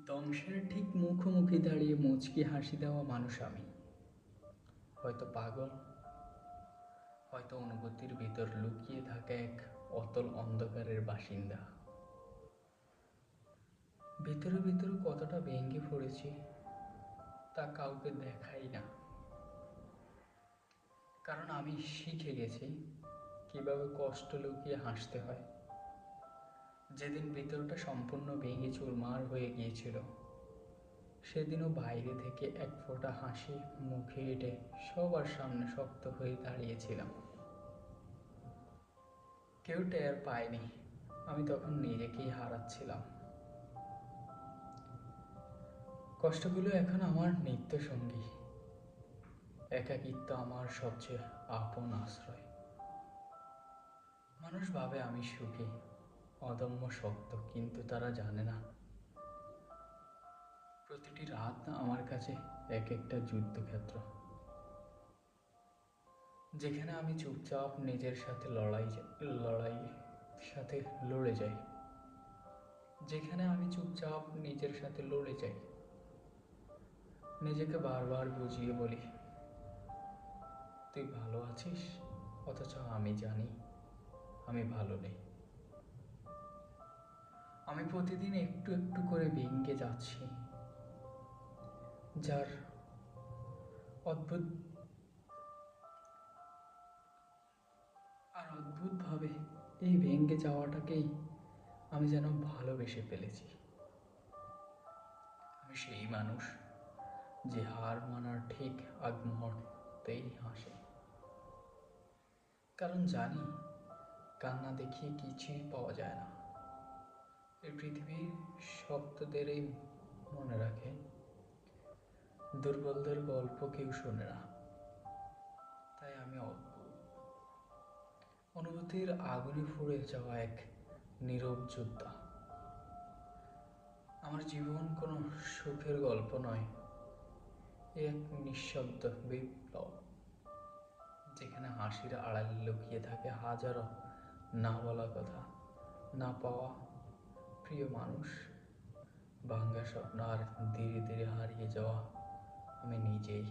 ধ্বংসের ঠিক মুখোমুখি দাঁড়িয়ে মুচকি হাসি দেওয়া মানুষ আমি। হয়তো পাগল, হয়তো অনুভূতির ভিতর লুকিয়ে থাকা এক অতল অন্ধকারের বাসিন্দা। ভিতরে ভিতরে কতটা ভেঙে পড়েছি তা কাউকে দেখাই না, কারণ আমি শিখে গেছি কিভাবে কষ্ট লুকিয়ে হাসতে হয়। যেদিন ভিতরটা সম্পূর্ণ ভেঙে চুরমার হয়ে গিয়েছিল, সেদিনও বাইরে থেকে এক ফোঁটা হাসি মুখে এঁটে সবার সামনে শক্ত হয়ে দাঁড়িয়েছিলাম। কেউ টের পায়নি আমি তখন নিজেকেই হারাচ্ছিলাম। কষ্টগুলো এখন আমার নিত্য সঙ্গী, একাকিত্ব আমার সবচেয়ে আপন আশ্রয়। মানুষ ভাবে আমি সুখী, অদম্য শক্ত, কিন্তু তারা জানে না প্রতিটি রাত আমার কাছে এক একটা যুদ্ধক্ষেত্র, যেখানে আমি চুপচাপ নিজের সাথে লড়ে যাই। যেখানে আমি চুপচাপ নিজের সাথে লড়ে যাই, নিজেকে বারবার বুঝিয়ে বলি তুই ভালো আছিস, অথচ আমি জানি আমি ভালো নেই। আমি প্রতিদিন একটু একটু করে ভেঙে যাচ্ছি, যার অদ্ভুতভাবে এই ভেঙে যাওয়াটাকেই আমি যেন ভালোবেসে ফেলেছি। আমি সেই মানুষ যে হার মানার ঠিক আগ মুহূর্তেই হাসে, কারণ জানি কান্না দেখিয়ে কিছুই পাওয়া যায় না। এই পৃথিবীর শক্তদেরই মনে রাখে, দুর্বলদের গল্প কেউ শোনে না। তাই আমি অনুভূতির আগুনে পুড়ে যাওয়া এক নীরব যোদ্ধা। আমার জীবন কোনো সুখের গল্প নয়, এক নিঃশব্দ বিপ্লব, যেখানে হাসির আড়ালে লুকিয়ে থাকে হাজারো না বলা কথা, না পাওয়া প্রিয় মানুষ, ভাঙ্গা স্বপ্ন আর ধীরে ধীরে হারিয়ে যাওয়া আমি নিজেই।